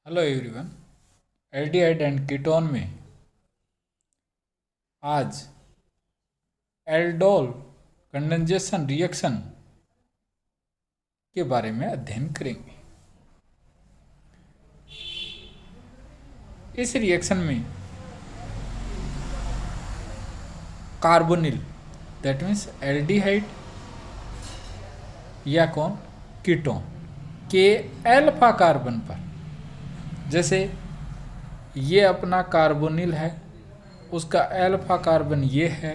Hello everyone. Aldehyde and ketone में आज aldol condensation reaction के बारे में अध्ययन करेंगे। इस रिएक्शन में कार्बोनिल दैट मीन्स एल्डिहाइड या कौन कीटोन के अल्फा कार्बन पर, जैसे ये अपना कार्बोनिल है, उसका अल्फा कार्बन ये है,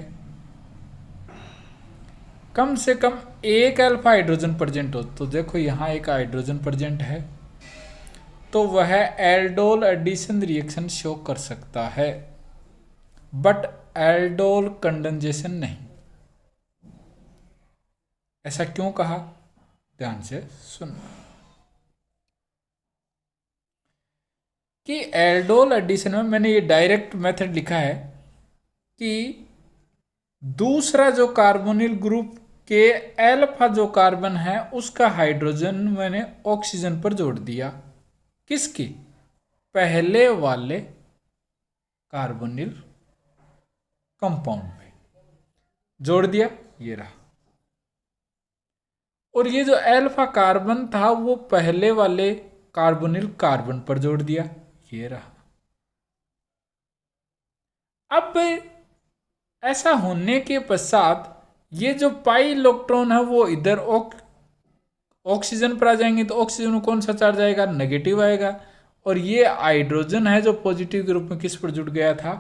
कम से कम एक अल्फा हाइड्रोजन प्रेजेंट हो। तो देखो यहाँ एक हाइड्रोजन प्रेजेंट है, तो वह एल्डोल एडिशन रिएक्शन शो कर सकता है, बट एल्डोल कंडेंसेशन नहीं। ऐसा क्यों कहा, ध्यान से सुनना कि एल्डोल एडिशन में मैंने ये डायरेक्ट मेथड लिखा है कि दूसरा जो कार्बोनिल ग्रुप के अल्फा जो कार्बन है उसका हाइड्रोजन मैंने ऑक्सीजन पर जोड़ दिया। किसकी? पहले वाले कार्बोनिल कंपाउंड में जोड़ दिया, ये रहा। और ये जो अल्फा कार्बन था वो पहले वाले कार्बोनिल कार्बन पर जोड़ दिया, ये रहा। अब ऐसा होने के पश्चात ये जो पाई इलेक्ट्रॉन है वो इधर ऑक्सीजन पर आ जाएंगे, तो ऑक्सीजन में कौन सा चार्ज आएगा? नेगेटिव आएगा। और ये हाइड्रोजन है जो पॉजिटिव के रूप में किस पर जुड़ गया था?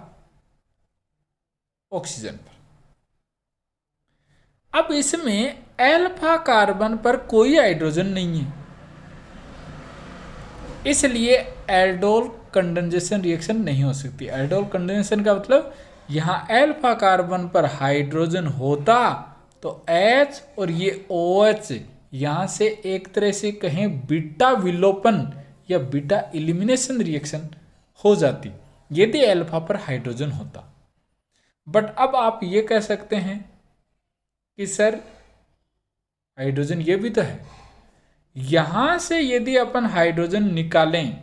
ऑक्सीजन पर। अब इसमें अल्फा कार्बन पर कोई हाइड्रोजन नहीं है, इसलिए एल्डोल कंडेंसेशन रिएक्शन नहीं हो सकती। एल्डोल कंडेंसेशन का मतलब यहां अल्फा कार्बन पर हाइड्रोजन होता तो H और ये OH यहां से एक तरह से कहें बीटा विलोपन या बीटा एलिमिनेशन रिएक्शन हो जाती यदि अल्फा पर हाइड्रोजन होता। बट अब आप ये कह सकते हैं कि सर हाइड्रोजन ये भी तो है, यहां से यदि अपन हाइड्रोजन निकालें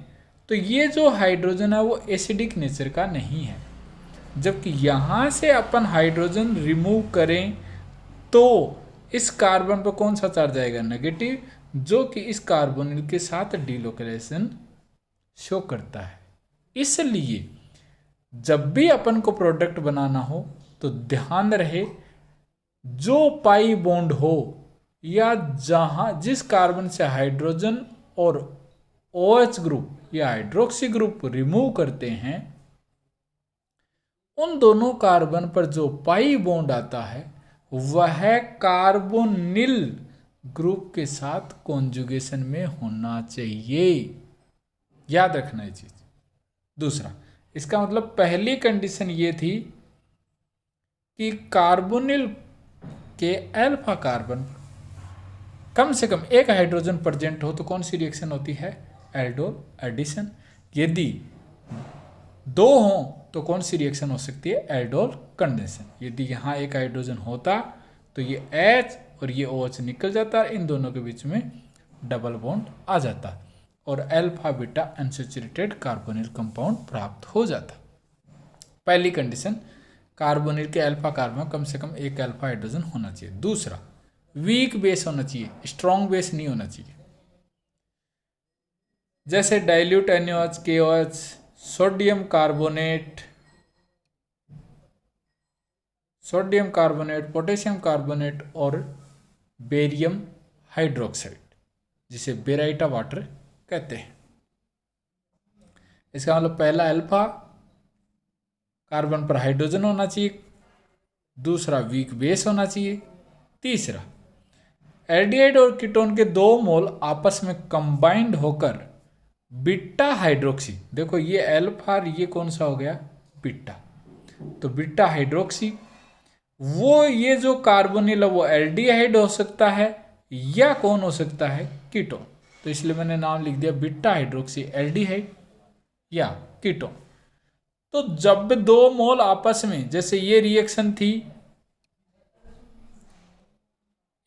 तो ये जो हाइड्रोजन है वो एसिडिक नेचर का नहीं है, जबकि यहां से अपन हाइड्रोजन रिमूव करें तो इस कार्बन पर कौन सा चार्ज आएगा? नेगेटिव, जो कि इस कार्बोनिल के साथ डिलोकेशन शो करता है। इसलिए जब भी अपन को प्रोडक्ट बनाना हो तो ध्यान रहे जो पाई बॉन्ड हो या जहां जिस कार्बन से हाइड्रोजन और OH ग्रुप या हाइड्रोक्सी ग्रुप रिमूव करते हैं, उन दोनों कार्बन पर जो पाई बॉन्ड आता है वह कार्बोनिल ग्रुप के साथ कॉन्जुगेशन में होना चाहिए। याद रखना ये चीज। दूसरा, इसका मतलब पहली कंडीशन ये थी कि कार्बोनिल के अल्फा कार्बन पर कम से कम एक हाइड्रोजन प्रेजेंट हो तो कौन सी रिएक्शन होती है? Aldol addition. यदि दो हों तो कौन सी रिएक्शन हो सकती है? Aldol condensation. यदि यहाँ एक हाइड्रोजन होता तो ये H और ये OH निकल जाता, इन दोनों के बीच में डबल बॉन्ड आ जाता और alpha beta unsaturated carbonyl compound प्राप्त हो जाता। पहली कंडीशन, कार्बोनिल के अल्फा कार्बन कम से कम एक अल्फा हाइड्रोजन होना चाहिए। दूसरा, वीक बेस होना चाहिए, स्ट्रॉन्ग बेस नहीं होना चाहिए। जैसे dilute NaOH, KOH, sodium carbonate, potassium carbonate और बेरियम हाइड्रोक्साइड, जिसे बेराइटा वाटर कहते हैं। इसका मतलब पहला अल्फा कार्बन पर हाइड्रोजन होना चाहिए, दूसरा वीक बेस होना चाहिए, तीसरा एल्डिहाइड और कीटोन के दो मोल आपस में कंबाइंड होकर बीटा हाइड्रोक्सी, देखो ये अल्फा ये कौन सा हो गया? बीटा, तो बीटा हाइड्रोक्सी, वो ये जो कार्बोनिल है वो एल्डिहाइड हो सकता है या कौन हो सकता है? कीटोन। तो इसलिए मैंने नाम लिख दिया बीटा हाइड्रोक्सी एल्डिहाइड या कीटोन। तो जब दो मोल आपस में, जैसे ये रिएक्शन थी,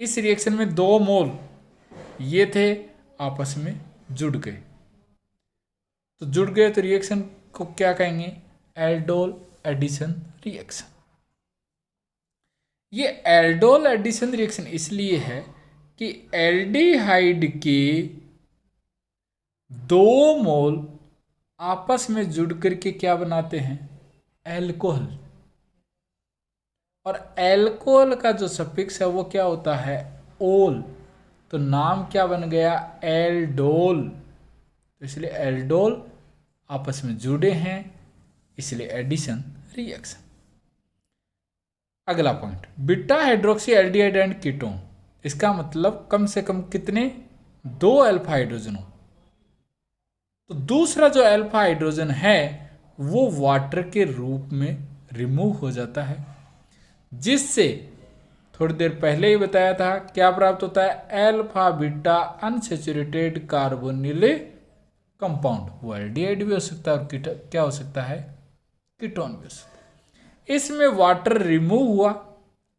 इस रिएक्शन में दो मोल ये थे आपस में जुड़ गए, तो जुड़ गए तो रिएक्शन को क्या कहेंगे? Aldol addition reaction. ये एल्डोल एडिशन रिएक्शन इसलिए है कि एल्डिहाइड के 2 मोल आपस में जुड़ करके क्या बनाते हैं? एल्कोहल। और एल्कोहल का जो सफिक्स है वो क्या होता है? ओल। तो नाम क्या बन गया? एल्डोल। तो इसलिए एल्डोल आपस में जुड़े हैं, इसलिए एडिशन रिएक्शन। अगला point, beta hydroxy aldehyde and ketone. इसका मतलब कम से कम कितने? 2 अल्फा हाइड्रोजन हो। तो दूसरा जो अल्फा हाइड्रोजन है वो वाटर के रूप में रिमूव हो जाता है, जिससे थोड़ी देर पहले ही बताया था क्या प्राप्त होता है? Alpha beta unsaturated carbonyl compound. वो एल्डिहाइड भी हो सकता है और क्या हो सकता है? कीटोन भी हो सकता है। इसमें वाटर रिमूव हुआ,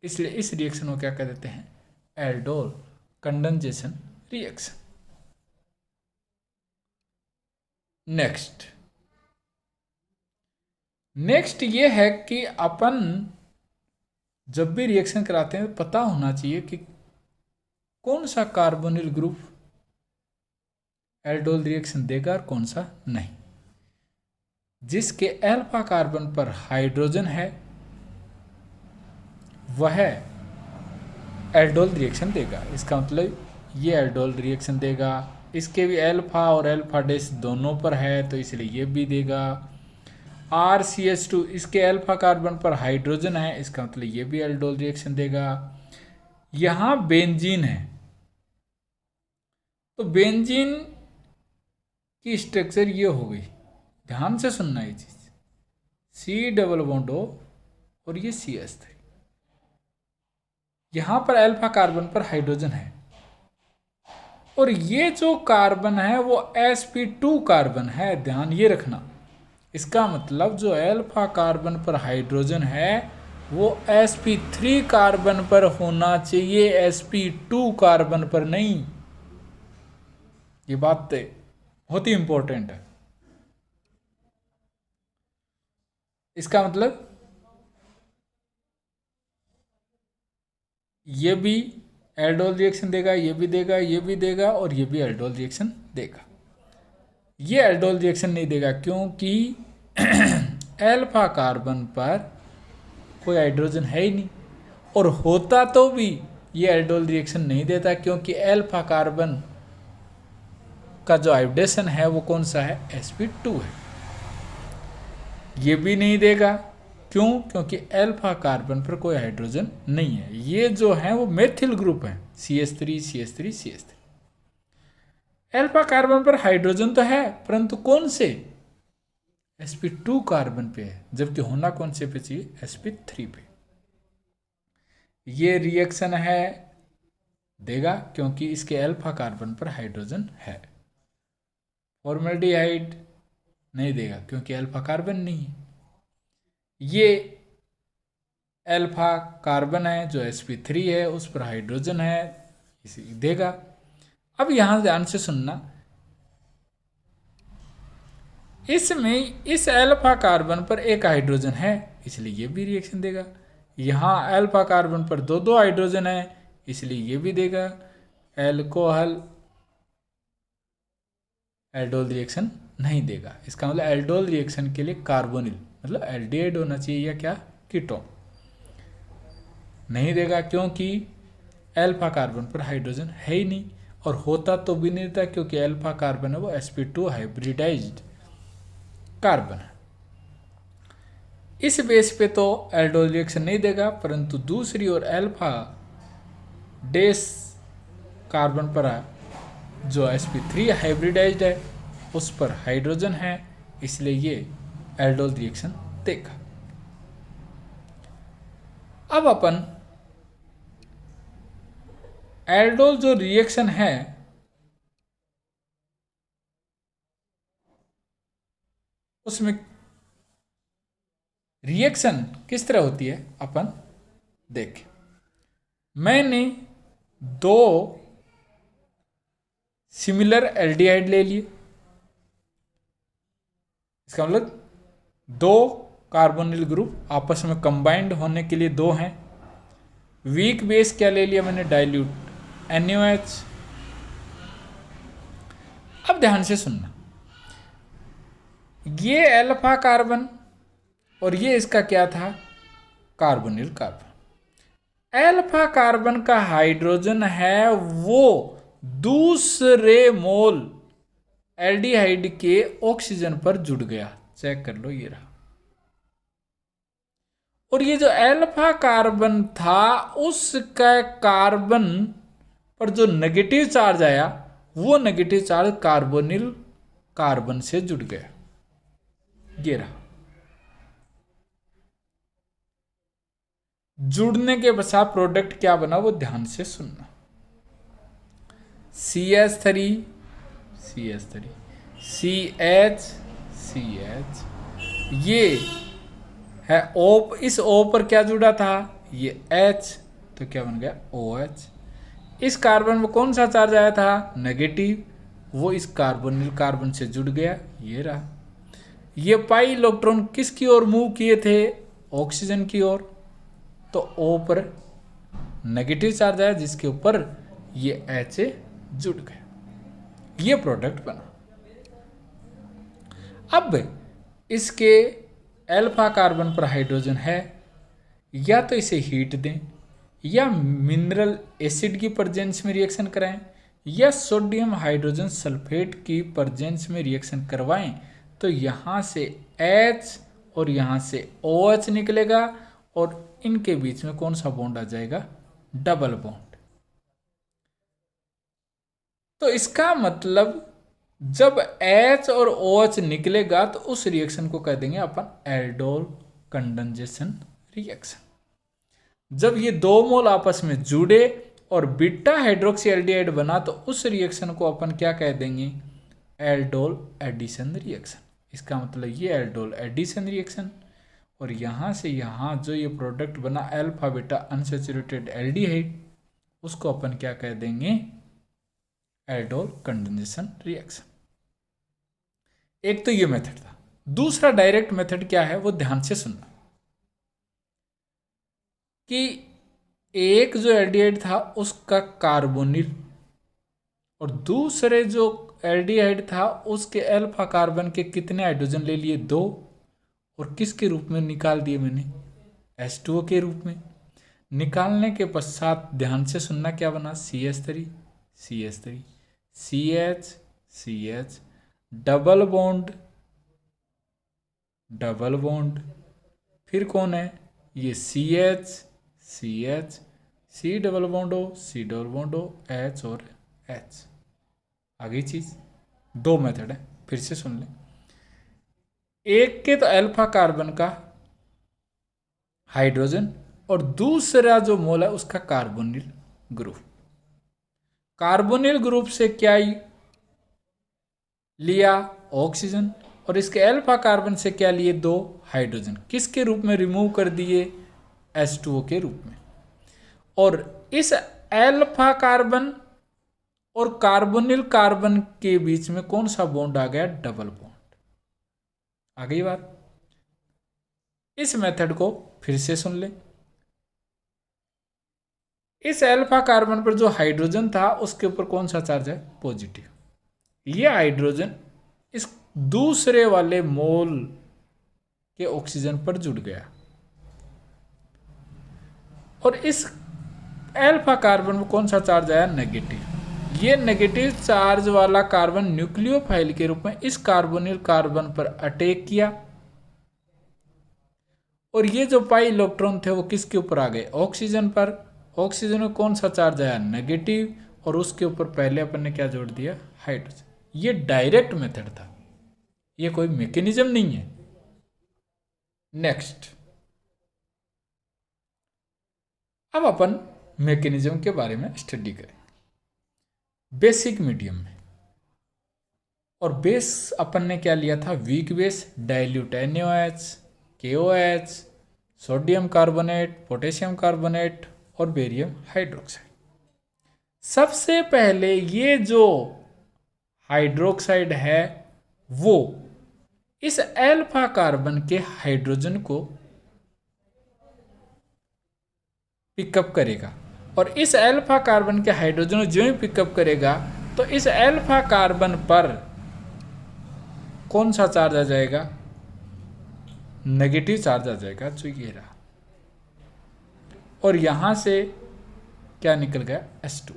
इसलिए इस रिएक्शन को क्या कह देते हैं? Aldol condensation reaction. नेक्स्ट ये है कि अपन जब भी रिएक्शन कराते हैं तो पता होना चाहिए कि कौन सा कार्बोनिल ग्रुप एल्डोल रिएक्शन देगा और कौन सा नहीं। जिसके अल्फा कार्बन पर हाइड्रोजन है वह एल्डोल रिएक्शन देगा। इसका मतलब ये एल्डोल रिएक्शन देगा। इसके भी अल्फा और अल्फा डैश दोनों पर है तो इसलिए ये भी देगा। RCH2 इसके अल्फा कार्बन पर हाइड्रोजन है, इसका मतलब ये भी एल्डोल रिएक्शन देगा। यहां बेंजीन है तो बेंजीन की स्ट्रक्चर ये हो गई, ध्यान से सुनना ये चीज। C डबल बॉन्ड O और ये CH3। यहां पर अल्फा कार्बन पर हाइड्रोजन है और ये जो कार्बन है वो sp2 कार्बन है, ध्यान ये रखना। इसका मतलब जो अल्फा कार्बन पर हाइड्रोजन है वो sp3 कार्बन पर होना चाहिए, sp2 कार्बन पर नहीं। ये बात बहुत ही इंपॉर्टेंट है। इसका मतलब ये भी एल्डोल रिएक्शन देगा, ये भी देगा, ये भी देगा और ये भी एल्डोल रिएक्शन देगा। ये एल्डोल रिएक्शन नहीं देगा क्योंकि अल्फा कार्बन पर कोई हाइड्रोजन है ही नहीं, और होता तो भी ये एल्डोल रिएक्शन नहीं देता क्योंकि अल्फा कार्बन का जो हाइब्रिडेशन है वो कौन सा है? sp2 है। ये भी नहीं देगा क्यों? क्योंकि अल्फा कार्बन पर कोई हाइड्रोजन नहीं है। ये जो है वो मेथिल ग्रुप है, CH3 CH3 CH3। Alpha carbon पर हाइड्रोजन तो है परंतु कौन से? sp2 कार्बन पे है, जबकि होना कौन से पे चाहिए? sp3 पे। ये रिएक्शन है देगा क्योंकि इसके अल्फा कार्बन पर हाइड्रोजन है। फॉर्मल्डिहाइड नहीं देगा क्योंकि अल्फा कार्बन नहीं है। ये अल्फा कार्बन है जो sp3 है, उस पर हाइड्रोजन है, इसे देगा। अब यहां ध्यान से सुनना, इसमें इस अल्फा कार्बन पर एक हाइड्रोजन है इसलिए ये भी रिएक्शन देगा। यहां अल्फा कार्बन पर दो दो हाइड्रोजन है इसलिए ये भी देगा। एल्कोहल एल्डोल रिएक्शन नहीं देगा। इसका मतलब एल्डोल रिएक्शन के लिए कार्बोनिल मतलब एल्डिहाइड होना चाहिए या क्या? कीटोन। नहीं देगा क्योंकि अल्फा कार्बन पर हाइड्रोजन है ही नहीं, और होता तो भी नहीं था क्योंकि अल्फा कार्बन है वो sp2 हाइब्रिडाइज्ड कार्बन है। इस बेस पे तो एल्डोल रिएक्शन नहीं देगा, परंतु दूसरी ओर अल्फा डैश कार्बन पर जो sp3 हाइब्रिडाइज्ड है उस पर हाइड्रोजन है, इसलिए ये एल्डोल रिएक्शन देगा। अब अपन एल्डोल जो रिएक्शन है उसमें रिएक्शन किस तरह होती है अपन देखें। मैंने 2 सिमिलर एल्डिहाइड ले लिए, इसका मतलब दो कार्बोनिल ग्रुप आपस में कंबाइंड होने के लिए दो हैं। वीक बेस क्या ले लिया मैंने, डाइल्यूट NaOH। अब ध्यान से सुनना, ये अल्फा कार्बन और ये इसका क्या था, कार्बोनिल कार्बन। अल्फा कार्बन का हाइड्रोजन है वो दूसरे मोल एल्डिहाइड के ऑक्सीजन पर जुड़ गया, चेक कर लो, ये रहा। और ये जो अल्फा कार्बन था उसका कार्बन पर जो नेगेटिव चार्ज आया वो नेगेटिव चार्ज कार्बोनिल कार्बन से जुड़ गया, ये रहा। जुड़ने के पश्चात प्रोडक्ट क्या बना वो ध्यान से सुनना। CH3 CH3 CH CH, ये है O, इस O पर क्या जुड़ा था, ये H, तो क्या बन गया OH। इस कार्बन में कौन सा चार्ज आया था, नेगेटिव, वो इस कार्बोनिल कार्बन से जुड़ गया, ये रहा। ये पाई इलेक्ट्रॉन किसकी ओर मूव किए थे, ऑक्सीजन की ओर, तो O पर नेगेटिव चार्ज आया जिसके ऊपर ये H जुड़ गया, ये प्रोडक्ट बना। अब इसके अल्फा कार्बन पर हाइड्रोजन है, या तो इसे हीट दें या मिनरल एसिड की प्रेजेंस में रिएक्शन कराएं या सोडियम हाइड्रोजन सल्फेट की प्रेजेंस में रिएक्शन करवाएं, तो यहाँ से H और यहाँ से OH निकलेगा और इनके बीच में कौन सा बॉन्ड आ जाएगा, डबल बॉन्ड। तो इसका मतलब जब H और OH निकलेगा तो उस रिएक्शन को कह देंगे अपन एल्डोल कंडेंसेशन रिएक्शन। जब ये दो मोल आपस में जुड़े और बीटा हाइड्रोक्सी एल्डिहाइड बना तो उस रिएक्शन को अपन क्या कह देंगे, एल्डोल एडिशन रिएक्शन। इसका मतलब ये एल्डोल एडिशन रिएक्शन। और यहाँ से यहाँ जो ये प्रोडक्ट बना अल्फा बीटा अनसैचुरेटेड एल्डिहाइड, उसको अपन क्या कह देंगे, एल्डोल कंडेंसेशन रिएक्शन। एक तो ये मेथड था। दूसरा डायरेक्ट मेथड क्या है वो ध्यान से सुनना, कि एक जो एल्डिहाइड था उसका कार्बोनिल और दूसरे जो एल्डिहाइड था उसके अल्फा कार्बन के कितने हाइड्रोजन ले लिए, 2, और किसके रूप में निकाल दिए मैंने, H2O के रूप में। निकालने के पश्चात ध्यान से सुनना क्या बना, CH3 CH3 CH CH, double bond, फिर कौन है ये CH CH, C double bond O C double bond O, H और H। आगे चीज, दो मेथड है, फिर से सुन लें। एक के तो अल्फा कार्बन का हाइड्रोजन और दूसरा जो मोल है उसका कार्बोनिल ग्रुप। कार्बोनिल ग्रुप से क्या लिया, ऑक्सीजन, और इसके अल्फा कार्बन से क्या लिए, 2 हाइड्रोजन, किसके रूप में रिमूव कर दिए, H2O के रूप में। और इस अल्फा कार्बन और कार्बोनिल कार्बन के बीच में कौन सा बॉन्ड आ गया, डबल बॉन्ड। आ गई बात। इस मेथड को फिर से सुन ले। इस अल्फा कार्बन पर जो हाइड्रोजन था उसके ऊपर कौन सा चार्ज है, पॉजिटिव। ये हाइड्रोजन इस दूसरे वाले मोल के ऑक्सीजन पर जुड़ गया और इस अल्फा कार्बन में कौन सा चार्ज आया, नेगेटिव। ये नेगेटिव चार्ज वाला कार्बन न्यूक्लियोफाइल के रूप में इस कार्बोनिल कार्बन पर अटैक किया और ये जो पाई इलेक्ट्रॉन थे वो किसके ऊपर आ गए, ऑक्सीजन पर। ऑक्सीजन में कौन सा चार्ज आया, नेगेटिव, और उसके ऊपर पहले अपन ने क्या जोड़ दिया, हाइड्रोजन। ये डायरेक्ट मेथड था, ये कोई मैकेनिज्म नहीं है। नेक्स्ट, अब अपन मैकेनिज्म के बारे में स्टडी करें बेसिक मीडियम में। और बेस अपन ने क्या लिया था, weak base, dilute NaOH, KOH, sodium carbonate, potassium carbonate और बेरियम हाइड्रोक्साइड। सबसे पहले ये जो हाइड्रोक्साइड है वो इस अल्फा कार्बन के हाइड्रोजन को पिकअप करेगा, और इस अल्फा कार्बन के हाइड्रोजन को जो ही पिकअप करेगा तो इस अल्फा कार्बन पर कौन सा चार्ज आ जाएगा, नेगेटिव चार्ज आ जाएगा, जो ये रहा। और यहां से क्या निकल गया, H2।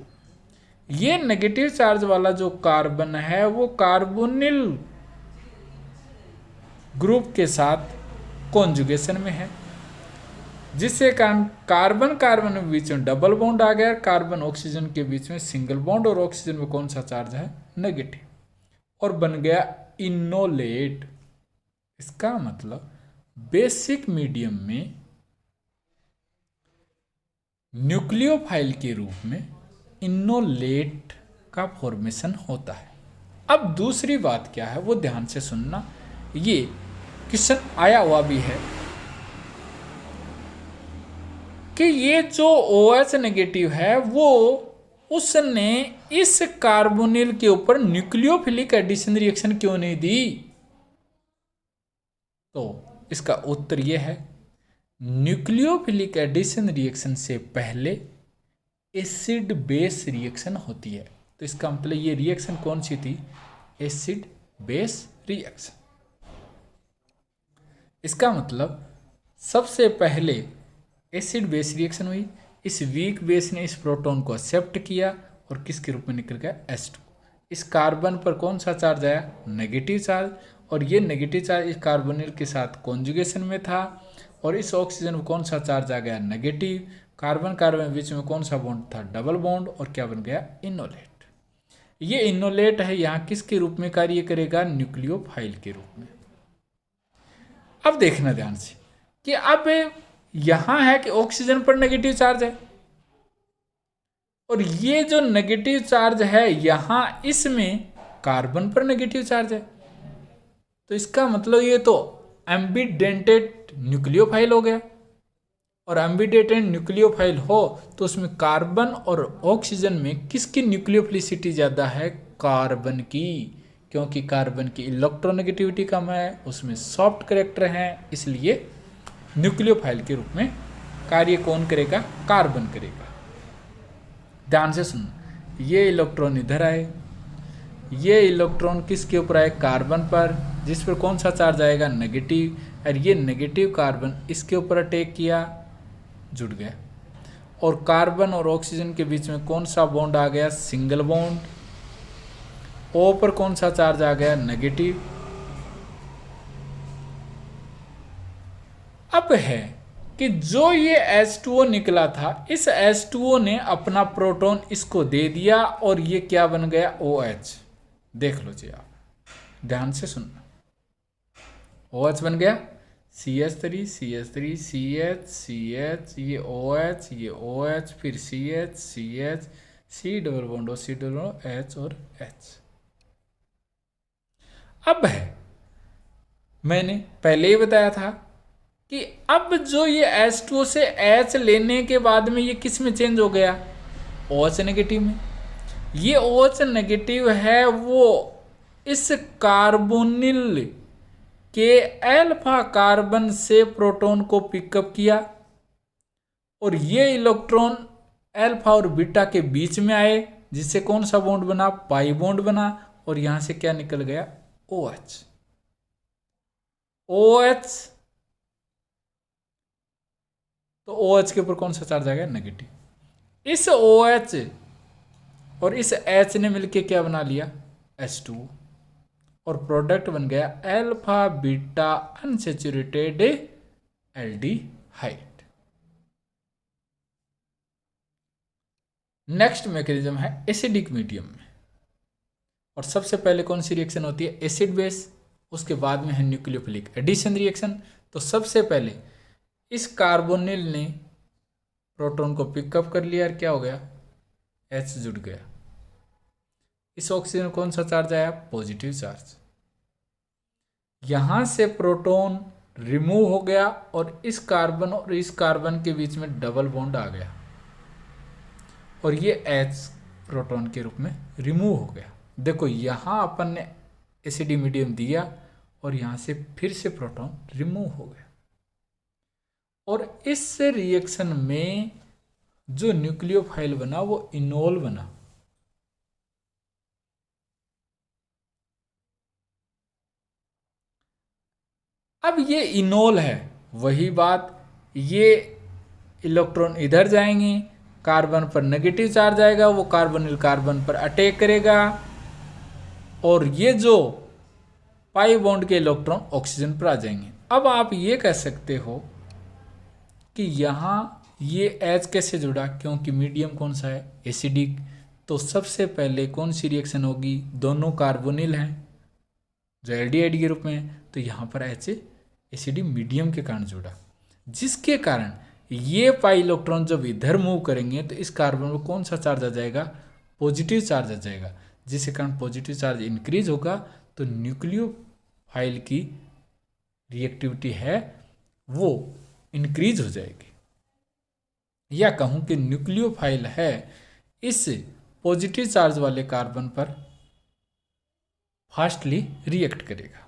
ये नेगेटिव चार्ज वाला जो कार्बन है वो कार्बोनिल ग्रुप के साथ कॉन्जुगेशन में है, जिससे कारण कार्बन कार्बन के बीच में डबल बॉन्ड आ गया, कार्बन ऑक्सीजन के बीच में सिंगल बॉन्ड, और ऑक्सीजन में कौन सा चार्ज है, नेगेटिव, और बन गया इनोलेट। इसका मतलब बेसिक मीडियम में न्यूक्लियोफाइल के रूप में इनोलेट का फॉर्मेशन होता है। अब दूसरी बात क्या है वो ध्यान से सुनना, ये क्वेश्चन आया हुआ भी है कि ये जो OH नेगेटिव है वो उसने इस कार्बोनिल के ऊपर न्यूक्लियोफिलिक एडिशन रिएक्शन क्यों नहीं दी। तो इसका उत्तर यह है, न्यूक्लियोफिलिक एडिशन रिएक्शन से पहले एसिड बेस रिएक्शन होती है। तो इसका मतलब ये रिएक्शन कौन सी थी, एसिड बेस रिएक्शन। इसका मतलब सबसे पहले एसिड बेस रिएक्शन हुई, इस वीक बेस ने इस प्रोटॉन को एक्सेप्ट किया और किसके रूप में निकल गया, H2। इस कार्बन पर कौन सा चार्ज आया, नेगेटिव चार्ज, और ये नेगेटिव चार्ज इस कार्बोनिल के साथ कॉन्जुगेशन में था, और इस ऑक्सीजन में कौन सा चार्ज आ गया, नेगेटिव। कार्बन कार्बन के बीच में कौन सा बॉन्ड था, डबल बॉन्ड, और क्या बन गया, इनोलेट। ये इनोलेट है, यहाँ किसके रूप में कार्य करेगा, न्यूक्लियोफाइल के रूप में। अब देखना ध्यान से कि अब यहां है कि ऑक्सीजन पर नेगेटिव चार्ज है, और ये जो नेगेटिव चार्ज है यहां इसमें कार्बन पर नेगेटिव चार्ज है। तो इसका मतलब ये तो एम्बिडेंटेड न्यूक्लियोफाइल हो गया, और एम्बिडेंटेड न्यूक्लियोफाइल हो तो उसमें कार्बन और ऑक्सीजन में किसकी न्यूक्लियोफिलिसिटी ज़्यादा है, कार्बन की, क्योंकि कार्बन की इलेक्ट्रोनेगेटिविटी कम है, उसमें सॉफ्ट कैरेक्टर हैं, इसलिए न्यूक्लियोफाइल के रूप में कार्य कौन करेगा, कार्बन करेगा। ध्यान से सुनो, ये इलेक्ट्रॉन इधर आए, ये इलेक्ट्रॉन किसके ऊपर आए, कार्बन पर, जिस पर कौन सा चार्ज आएगा, नेगेटिव, और ये नेगेटिव कार्बन इसके ऊपर अटैक किया, जुड़ गया, और कार्बन और ऑक्सीजन के बीच में कौन सा बॉन्ड आ गया, सिंगल बॉन्ड। O पर कौन सा चार्ज आ गया, नेगेटिव। अब है कि जो ये H2O निकला था, इस H2O ने अपना प्रोटॉन इसको दे दिया, और ये क्या बन गया, OH। देख लो जी, आप ध्यान से सुनना, OH बन गया, CH3 CH3 CH CH, ये OH ये OH, फिर CH CH, C double bond O, C double bond H और H। अब है, मैंने पहले ही बताया था कि अब जो ये H2O से H लेने के बाद में ये किस में चेंज हो गया, OH नेगेटिव में। ये OH नेगेटिव है वो इस कार्बोनिल के अल्फा कार्बन से प्रोटॉन को पिकअप किया, और ये इलेक्ट्रॉन अल्फा और बीटा के बीच में आए, जिससे कौन सा बॉन्ड बना, पाई बॉन्ड बना, और यहां से क्या निकल गया, OH। OH, तो OH के ऊपर कौन सा चार्ज आ गया, नेगेटिव। इस OH और इस H ने मिलके क्या बना लिया, H2, और प्रोडक्ट बन गया alpha beta unsaturated aldehyde. Next mechanism है एसिडिक मीडियम में, और सबसे पहले कौन सी रिएक्शन होती है, एसिड बेस, उसके बाद में है न्यूक्लियोफिलिक एडिशन रिएक्शन। तो सबसे पहले इस कार्बोनिल ने प्रोटॉन को पिकअप कर लिया, और क्या हो गया, H जुड़ गया। इस ऑक्सीजन कौन सा चार्ज आया, पॉजिटिव चार्ज। यहां से प्रोटॉन रिमूव हो गया, और इस कार्बन और इस कार्बन के बीच में डबल बॉन्ड आ गया, और ये H प्रोटॉन के रूप में रिमूव हो गया। देखो यहां अपन ने एसिडिक मीडियम दिया, और यहाँ से फिर से प्रोटॉन रिमूव हो गया। और इस रिएक्शन में जो न्यूक्लियोफाइल बना वो इनोल बना। अब ये इनोल है, वही बात, ये इलेक्ट्रॉन इधर जाएंगे, कार्बन पर नेगेटिव चार्ज आएगा, वो कार्बोनिल कार्बन पर अटैक करेगा, और ये जो पाई बॉन्ड के इलेक्ट्रॉन ऑक्सीजन पर आ जाएंगे। अब आप ये कह सकते हो कि यहाँ ये H कैसे जुड़ा, क्योंकि मीडियम कौन सा है, एसिडिक। तो सबसे पहले कौन सी रिएक्शन होगी, दोनों कार्बोनिल हैं जो एल्डिहाइड के रूप में है, तो यहाँ पर H एसिडिक मीडियम के कारण जुड़ा, जिसके कारण ये पाई इलेक्ट्रॉन जब इधर मूव करेंगे तो इस कार्बन में कौन सा चार्ज आ जाएगा, पॉजिटिव चार्ज आ जाएगा, जिसके कारण पॉजिटिव चार्ज इंक्रीज होगा, तो न्यूक्लियोफाइल की रिएक्टिविटी है वो इंक्रीज हो जाएगी। या कहूँ कि न्यूक्लियोफाइल है इस पॉजिटिव चार्ज वाले कार्बन पर फास्टली रिएक्ट करेगा।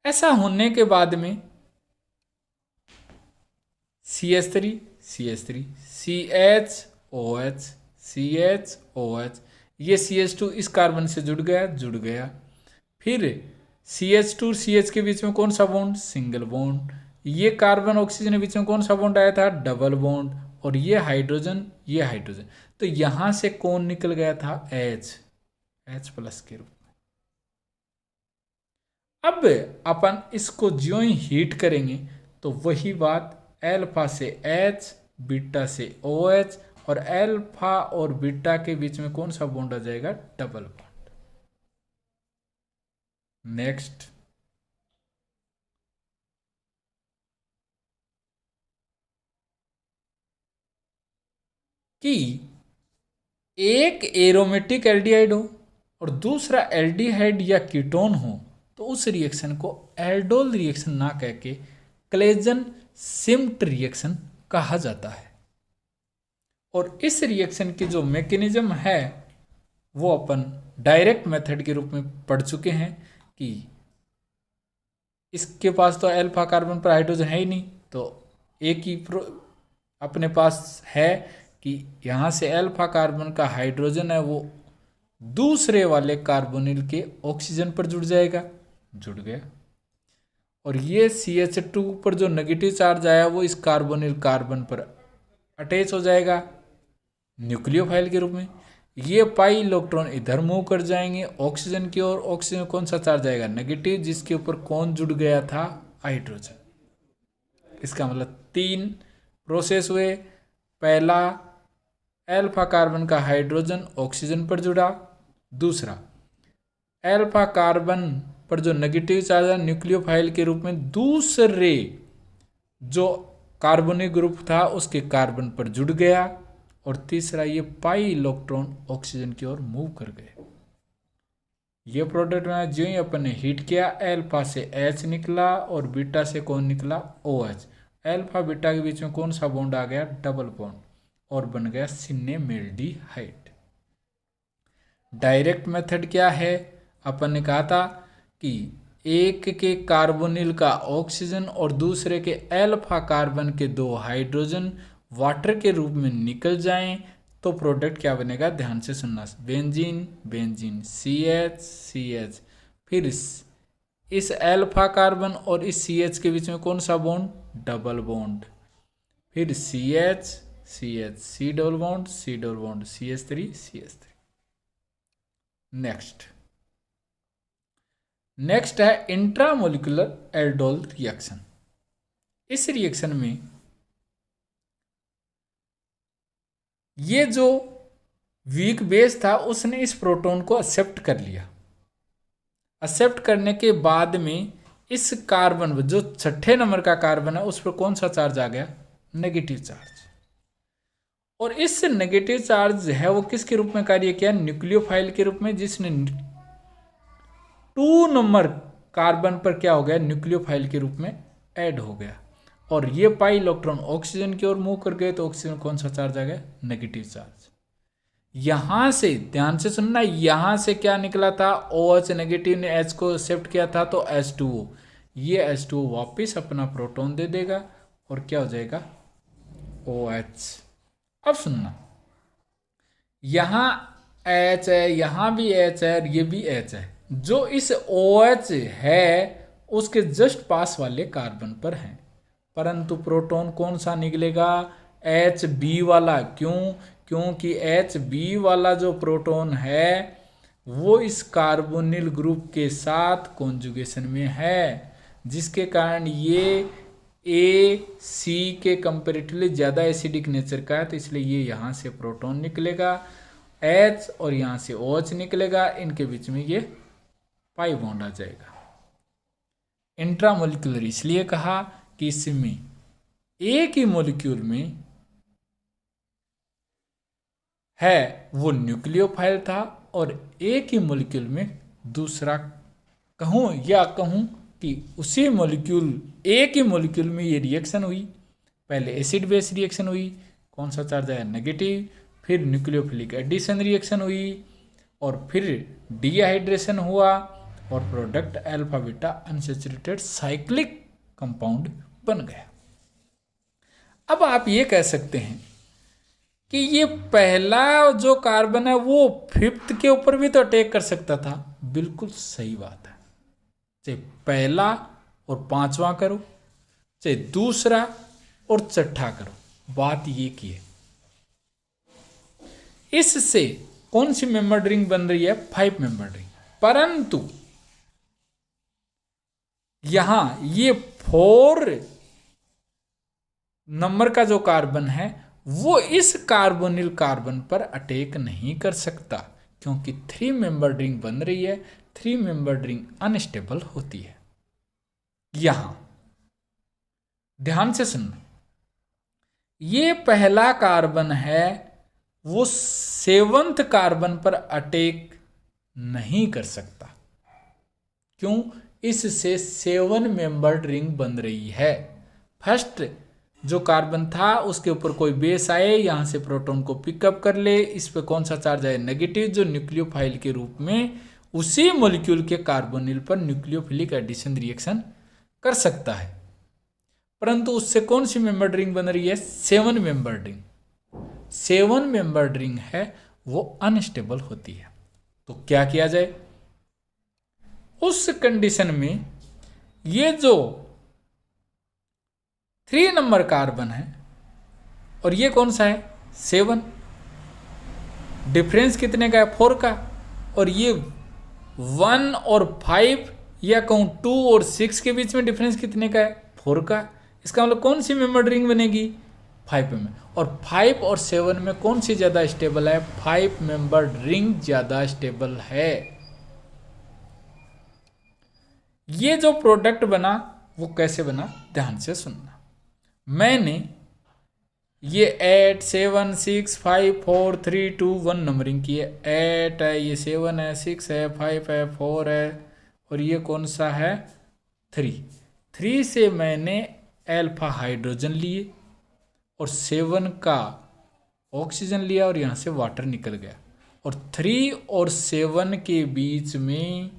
ऐसा होने के बाद में CH3 CH3 CHOH CHOH, ये CH2 इस कार्बन से जुड़ गया। फिर CH2 CH के बीच में कौन सा बॉन्ड, सिंगल बॉन्ड। ये कार्बन ऑक्सीजन के बीच में कौन सा बॉन्ड आया था, डबल बॉन्ड। और ये हाइड्रोजन, तो यहां से कौन निकल गया था, H के रूप में। अब अपन इसको ज्यों ही हीट करेंगे तो वही बात, अल्फा से H, बीटा से OH, और अल्फा और बीटा के बीच में कौन सा बॉन्ड आ जाएगा, डबल बॉन्ड। नेक्स्ट, कि एक एरोमेटिक एल्डिहाइड हो और दूसरा एल्डिहाइड या कीटोन हो, तो उस रिएक्शन को एल्डोल रिएक्शन ना कह के क्लेजन सिम्ट रिएक्शन कहा जाता है। और इस रिएक्शन की जो मैकेनिज्म है वो अपन डायरेक्ट मेथड के रूप में पढ़ चुके हैं, कि इसके पास तो अल्फा कार्बन पर हाइड्रोजन है ही नहीं, तो एक ही अपने पास है कि यहाँ से अल्फा कार्बन का हाइड्रोजन है वो दूसरे वाले कार्बोनिल के ऑक्सीजन पर जुड़ गया। और ये CH2 पर जो नेगेटिव चार्ज आया वो इस कार्बोनिल कार्बन पर अटैच हो जाएगा न्यूक्लियोफाइल के रूप में। ये पाई इलेक्ट्रॉन इधर मूव कर जाएंगे ऑक्सीजन की ओर, ऑक्सीजन कौन सा चार्ज आएगा, नेगेटिव, जिसके ऊपर कौन जुड़ गया था, हाइड्रोजन। इसका मतलब 3 प्रोसेस हुए। पहला, अल्फा कार्बन का हाइड्रोजन ऑक्सीजन पर जुड़ा। दूसरा, अल्फा कार्बन पर जो नेगेटिव चार्ज है न्यूक्लियोफाइल के रूप में दूसरे जो कार्बोनिक ग्रुप था उसके कार्बन पर जुड़ गया। और तीसरा, ये पाई इलेक्ट्रॉन ऑक्सीजन की ओर मूव कर गए। ये प्रोडक्ट में जो ही अपन ने हीट किया, अल्फा से H निकला और बीटा से कौन निकला, OH। अल्फा बीटा के बीच में कौन सा बॉन्ड आ गया, डबल बॉन्ड, और बन गया सिनेमेल्डिहाइड। डायरेक्ट मेथड क्या है, अपन ने कहा था कि एक के कार्बोनिल का ऑक्सीजन और दूसरे के अल्फा कार्बन के 2 हाइड्रोजन वाटर के रूप में निकल जाएं तो प्रोडक्ट क्या बनेगा, ध्यान से सुनना, बेंजीन CH। फिर इस अल्फा कार्बन और इस CH के बीच में कौन सा बॉन्ड, डबल बॉन्ड। फिर CH C double bond CH3। Next है इंट्रामोलिकुलर एल्डोल रिएक्शन। इस रिएक्शन में ये जो वीक बेस था उसने इस प्रोटॉन को एक्सेप्ट कर लिया। एक्सेप्ट करने के बाद में इस कार्बन, जो 6ठे नंबर का कार्बन है, उस पर कौन सा चार्ज आ गया, नेगेटिव चार्ज। और इस नेगेटिव चार्ज है वो किसके रूप में कार्य किया, न्यूक्लियोफाइल के रूप में, जिसने 2 नंबर कार्बन पर क्या हो गया, न्यूक्लियोफाइल के रूप में ऐड हो गया। और ये पाई इलेक्ट्रॉन ऑक्सीजन की ओर मूव कर गए तो ऑक्सीजन कौन सा चार्ज आ गया, नेगेटिव चार्ज। यहां से ध्यान से सुनना, यहां से क्या निकला था, OH नेगेटिव ने H को शिफ्ट किया था तो H2O, ये H2O वापस अपना प्रोटॉन दे देगा और क्या हो जाएगा OH। अब सुनना, यहां H है, यहां भी H है और ये भी H है, जो इस OH है उसके जस्ट पास वाले कार्बन पर है, परंतु प्रोटॉन कौन सा निकलेगा, HB वाला। क्यों, क्योंकि HB वाला जो प्रोटॉन है वो इस कार्बोनिल ग्रुप के साथ कॉन्जुगेशन में है, जिसके कारण ये AC के कंपेरेटिवली ज़्यादा एसिडिक नेचर का है, तो इसलिए ये यहाँ से प्रोटॉन निकलेगा H और यहाँ से OH निकलेगा, इनके बीच में ये पाई बॉन्ड आ जाएगा। इंट्रामोलिकुलर इसलिए कहा कि इसमें एक ही मॉलिक्यूल में है वो न्यूक्लियोफाइल था और एक ही मॉलिक्यूल में दूसरा, कहूँ या कहूँ कि उसी मॉलिक्यूल, एक ही मॉलिक्यूल में ये रिएक्शन हुई, पहले एसिड बेस रिएक्शन हुई, कौन सा चार्ज आया नेगेटिव, फिर न्यूक्लियोफिलिक एडिशन रिएक्शन हुई और फिर डिहाइड्रेशन हुआ और product alpha beta unsaturated cyclic compound बन गया। अब आप ये कह सकते हैं कि ये पहला जो कार्बन है वो फिफ्थ के ऊपर भी तो अटैक कर सकता था। बिल्कुल सही बात है, चाहे पहला और पांचवा करो, चाहे दूसरा और छठा करो, बात ये की है इससे कौन सी मेंबर रिंग बन रही है, 5 मेंबर रिंग, परंतु यहां ये 4 नंबर का जो कार्बन है वो इस कार्बोनिल कार्बन पर अटैक नहीं कर सकता, क्योंकि 3 मेंबर रिंग बन रही है, 3 मेंबर रिंग अनस्टेबल होती है। यहां ध्यान से सुनना, ये पहला कार्बन है वो 7th कार्बन पर अटैक नहीं कर सकता, क्यों, इससे 7 मेंबर्ड रिंग बन रही है। फर्स्ट जो कार्बन था उसके ऊपर कोई बेस आए, यहां से प्रोटॉन को पिकअप कर ले, इस पे कौन सा चार्ज आए नेगेटिव, जो न्यूक्लियोफाइल के रूप में उसी मॉलिक्यूल के कार्बोनिल पर न्यूक्लियोफिलिक एडिशन रिएक्शन कर सकता है, परंतु उससे कौन सी मेंबर्ड रिंग बन रही है, 7 मेंबर्ड रिंग। 7 मेंबर्ड रिंग है वो अनस्टेबल होती है। तो क्या किया जाए उस कंडीशन में, ये जो 3 नंबर कार्बन है और ये कौन सा है 7, डिफरेंस कितने का है 4 का, और ये 1 और 5 या कहूँ 2 और 6 के बीच में डिफरेंस कितने का है 4 का। इसका मतलब कौन सी मेंबर्ड रिंग बनेगी 5 में, और 5 और 7 में कौन सी ज़्यादा स्टेबल है, 5 मेंबर्ड रिंग ज़्यादा स्टेबल है। ये जो प्रोडक्ट बना वो कैसे बना, ध्यान से सुनना। मैंने ये 8 7 6 5 4 3 2 1 नंबरिंग की है, 8 है, ये 7 है, 6 है, 5 है, 4 है और ये कौन सा है 3 से मैंने अल्फा हाइड्रोजन लिए और 7 का ऑक्सीजन लिया और यहाँ से वाटर निकल गया, और 3 और 7 के बीच में,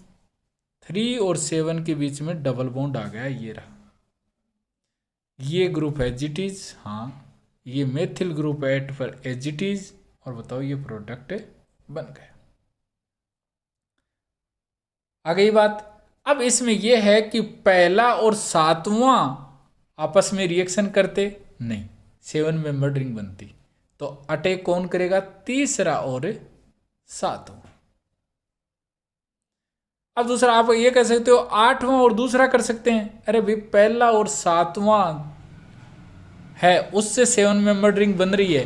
3 और 7 के बीच में डबल बॉन्ड आ गया, ये रहा, ये ग्रुप एजिटीज, हाँ ये मेथिल ग्रुप 8 पर एजिटीज, और बताओ ये प्रोडक्ट बन गया। आ गई बात। अब इसमें यह है कि पहला और 7वां आपस में रिएक्शन करते नहीं, 7 मेंबर्ड रिंग बनती, तो अटैक कौन करेगा, तीसरा और 7वां। अब दूसरा आप ये कह सकते हो 8वां और दूसरा कर सकते हैं, अरे भाई पहला और 7वां है उससे 7 मेंबर्ड रिंग बन रही है,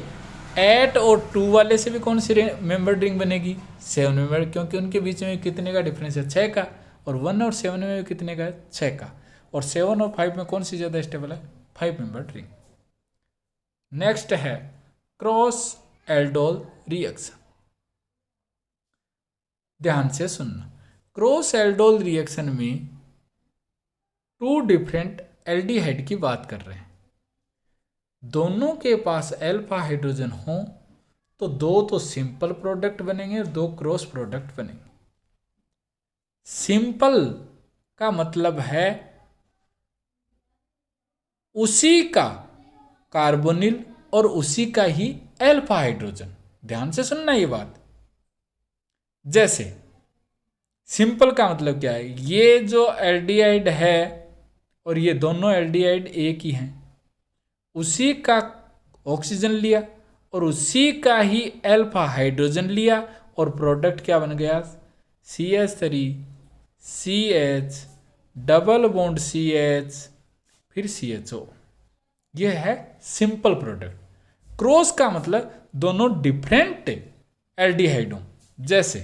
8 और 2 वाले से भी कौन सी मेंबर्ड रिंग बनेगी 7 मेंबर्ड, क्योंकि उनके बीच में कितने का डिफरेंस है 6 का, और 1 और 7 में कितने का है 6 का, और 7 और 5 में कौन सी ज़्यादा स्टेबल है 5 मेंबर्ड रिंग। नेक्स्ट है क्रॉस एल्डोल रिएक्शन, ध्यान से सुनना। क्रॉस एल्डोल रिएक्शन में 2 डिफरेंट एल्डिहाइड की बात कर रहे हैं, दोनों के पास अल्फा हाइड्रोजन हो तो दो तो सिंपल प्रोडक्ट बनेंगे और दो क्रॉस प्रोडक्ट बनेंगे। सिंपल का मतलब है उसी का कार्बोनिल और उसी का ही अल्फा हाइड्रोजन। ध्यान से सुनना ये बात। जैसे सिंपल का मतलब क्या है, ये जो एल्डिहाइड है और ये दोनों एल्डिहाइड एक ही हैं, उसी का ऑक्सीजन लिया और उसी का ही अल्फा हाइड्रोजन लिया और प्रोडक्ट क्या बन गया, CH3 CH double bond CH फिर CHO। यह है सिंपल प्रोडक्ट। क्रॉस का मतलब दोनों डिफरेंट एल्डिहाइडों। जैसे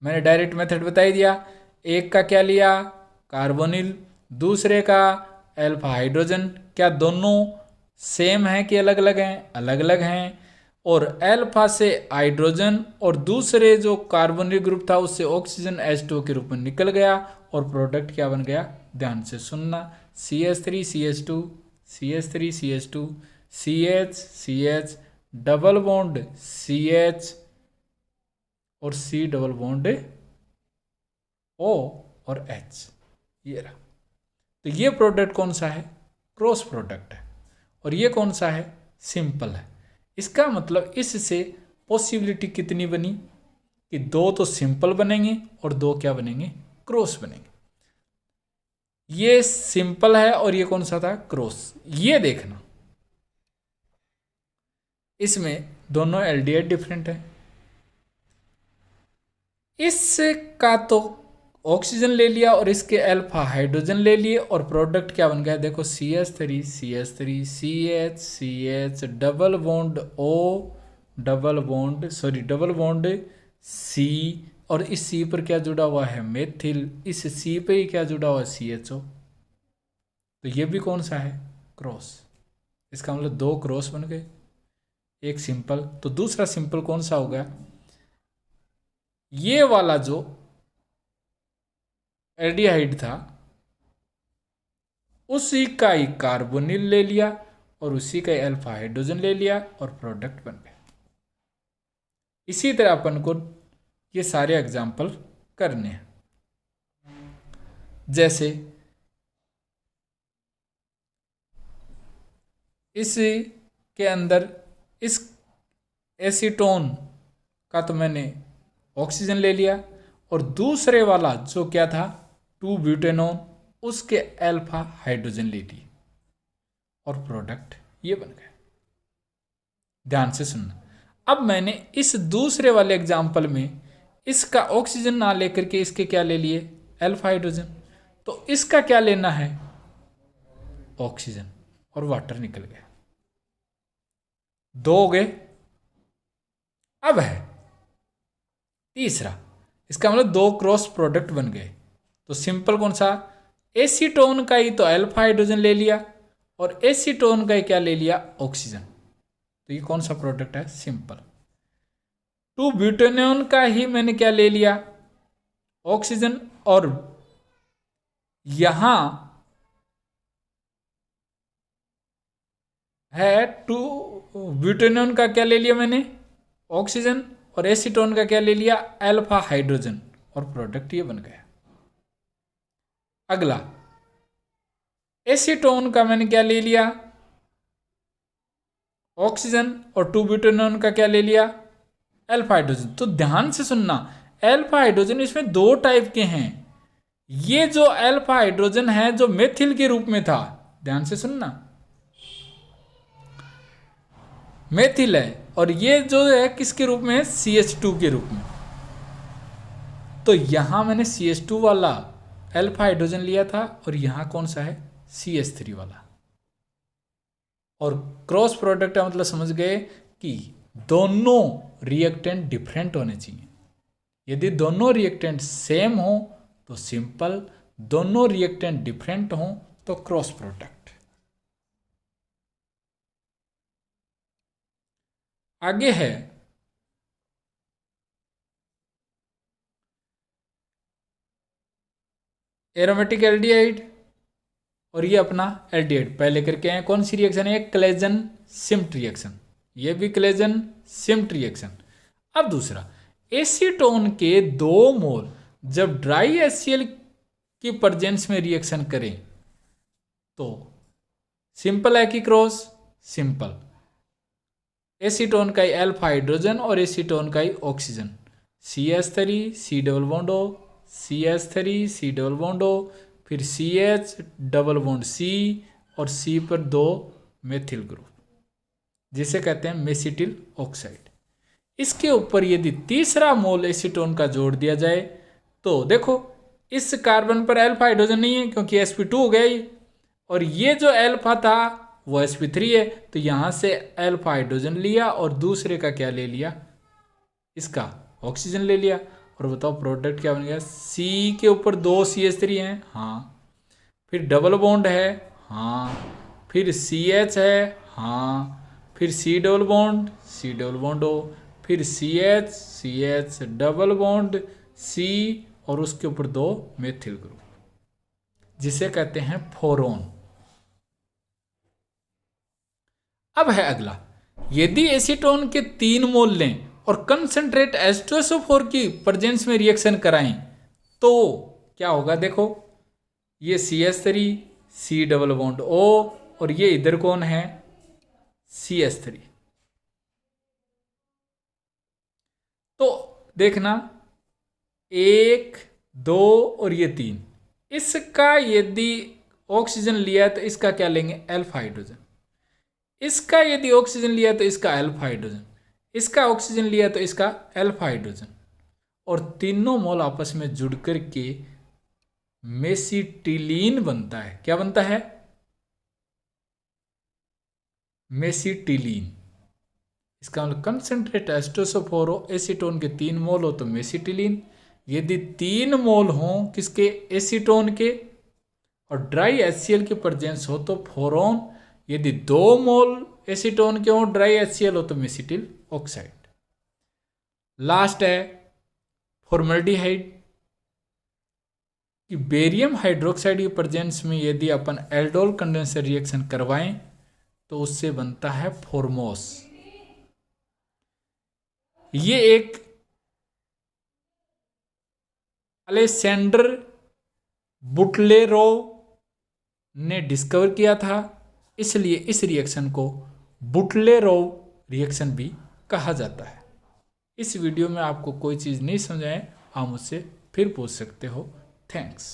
मैंने डायरेक्ट मेथड बता ही दिया, एक का क्या लिया कार्बोनिल, दूसरे का अल्फा हाइड्रोजन। क्या दोनों सेम है कि अलग अलग हैं? अलग अलग हैं। और अल्फा से हाइड्रोजन और दूसरे जो कार्बोनिल ग्रुप था उससे ऑक्सीजन H2 के रूप में निकल गया और प्रोडक्ट क्या बन गया? ध्यान से सुनना, CH3 CH2 CH3 CH2 CH CH double bond CH और C डबल बॉन्ड O और H। ये रहा। तो ये प्रोडक्ट कौन सा है? क्रॉस प्रोडक्ट है। और ये कौन सा है? सिंपल है। इसका मतलब इससे पॉसिबिलिटी कितनी बनी कि दो तो सिंपल बनेंगे और दो क्या बनेंगे? क्रॉस बनेंगे। ये सिंपल है और ये कौन सा था? क्रॉस। ये देखना, इसमें दोनों एल्डिहाइड डिफरेंट है। इसका तो ऑक्सीजन ले लिया और इसके अल्फा हाइड्रोजन ले लिए और प्रोडक्ट क्या बन गया? देखो CH3 CH3 CH CH double bond O double bond C और इस C पर क्या जुड़ा हुआ है? मेथिल। इस C पे ही क्या जुड़ा हुआ है? CHO। तो ये भी कौन सा है? क्रॉस। इसका मतलब दो क्रॉस बन गए, एक सिंपल। तो दूसरा सिंपल कौन सा हो गया? ये वाला जो एल्डिहाइड था उसी का ही कार्बोनिल ले लिया और उसी का ही अल्फा हाइड्रोजन ले लिया और प्रोडक्ट बन गया। इसी तरह अपन को ये सारे एग्जाम्पल करने हैं। जैसे इस के अंदर इस एसीटोन का तो मैंने ऑक्सीजन ले लिया और दूसरे वाला जो क्या था 2-ब्यूटेनॉन, उसके अल्फा हाइड्रोजन ले लिए और प्रोडक्ट ये बन गया। ध्यान से सुनना। अब मैंने इस दूसरे वाले एग्जाम्पल में इसका ऑक्सीजन ना लेकर के इसके क्या ले लिए? Alpha hydrogen. तो इसका क्या लेना है? ऑक्सीजन और वाटर निकल गया। दो हो गए। अब है तीसरा, इसका मतलब दो क्रॉस प्रोडक्ट बन गए। तो सिंपल कौन सा? एसीटोन का ही तो अल्फा हाइड्रोजन ले लिया और एसीटोन का ही क्या ले लिया? ऑक्सीजन। तो ये कौन सा प्रोडक्ट है? सिंपल। 2-ब्यूटेनॉन का ही मैंने क्या ले लिया? ऑक्सीजन। और यहां है 2-ब्यूटेनॉन का क्या ले लिया मैंने? ऑक्सीजन। और एसीटोन का क्या ले लिया? अल्फा हाइड्रोजन और प्रोडक्ट ये बन गया। अगला एसीटोन का मैंने क्या ले लिया? ऑक्सीजन। और 2-ब्यूटेनॉन का क्या ले लिया? Alpha hydrogen. तो ध्यान से सुनना, अल्फा हाइड्रोजन इसमें दो टाइप के हैं। ये जो अल्फा हाइड्रोजन है जो मेथिल के रूप में था, ध्यान से सुनना, मेथिल है। और ये जो है किसके रूप में है? CH2 के रूप में। तो यहां मैंने CH2 वाला अल्फा हाइड्रोजन लिया था और यहां कौन सा है? CH3 वाला। और क्रॉस प्रोडक्ट का मतलब समझ गए कि दोनों रिएक्टेंट डिफरेंट होने चाहिए। यदि दोनों रिएक्टेंट सेम हो तो सिंपल, दोनों रिएक्टेंट डिफरेंट हो तो क्रॉस प्रोडक्ट। आगे है एरोमेटिक एल्डिहाइड और ये अपना एल्डिहाइड। पहले करके हैं कौन सी रिएक्शन है? Claisen Schmidt reaction. ये भी कोलेजन सिम्ट रिएक्शन। अब दूसरा, एसीटोन के 2 मोल जब ड्राई HCl की प्रेजेंस में रिएक्शन करें तो सिंपल है कि क्रॉस? सिंपल। एसीटोन का ही अल्फा हाइड्रोजन और एसीटोन का ही oxygen, CH3 C double bond O, CH3 C double bond O, फिर CH डबल बॉन्ड C और C पर 2 मेथिल ग्रुप, जिसे कहते हैं मेसिटिल ऑक्साइड। इसके ऊपर यदि तीसरा मोल एसीटोन का जोड़ दिया जाए तो देखो इस कार्बन पर अल्फा हाइड्रोजन नहीं है क्योंकि sp2 हो गया ही, और ये जो अल्फा था वो sp3 है, तो यहां से अल्फा हाइड्रोजन लिया और दूसरे का क्या ले लिया? इसका ऑक्सीजन ले लिया। और बताओ प्रोडक्ट क्या बन गया? C के ऊपर 2 CH3 हैं, हाँ, फिर डबल बॉन्ड है, हाँ, फिर CH है, हाँ, फिर C डबल बॉन्ड O, फिर CH डबल बॉन्ड C और उसके ऊपर 2 मेथिल ग्रुप, जिसे कहते हैं फोरोन। अब है अगला, यदि एसीटोन के 3 मोल लें और कंसंट्रेट H2SO4 की प्रेजेंस में रिएक्शन कराएं तो क्या होगा? देखो ये CH3 C double bond O और ये इधर कौन है? CH3। तो देखना 1 2 और ये 3, इसका यदि ऑक्सीजन लिया तो इसका क्या लेंगे? Alpha hydrogen. इसका यदि ऑक्सीजन लिया तो इसका अल्फा हाइड्रोजन, इसका ऑक्सीजन लिया तो इसका अल्फा हाइड्रोजन, और तीनों मोल आपस में जुड़ करके मेसिटिलीन बनता है। क्या बनता है? मेसिटिलीन। इसका मतलब कंसंट्रेट H2SO4 हो, एसीटोन के 3 मोल हो तो मेसिटिलीन। यदि 3 मोल हो किसके? एसीटोन के, और ड्राई HCl की प्रेजेंस हो तो फोरोन। यदि 2 मोल एसीटोन के हो, ड्राई HCl हो तो मेसिटिल ऑक्साइड। लास्ट है फॉर्मल्डिहाइड कि बेरियम हाइड्रोक्साइड की प्रेजेंस में यदि अपन एल्डोल कंडेंसर रिएक्शन करवाएं तो उससे बनता है फॉर्मोस। ये एक अलेक्जेंडर बुटलेरोव ने डिस्कवर किया था, इसलिए इस रिएक्शन को बुटलेरोव रिएक्शन भी कहा जाता है। इस वीडियो में आपको कोई चीज़ नहीं समझ आए, आप मुझसे फिर पूछ सकते हो। थैंक्स।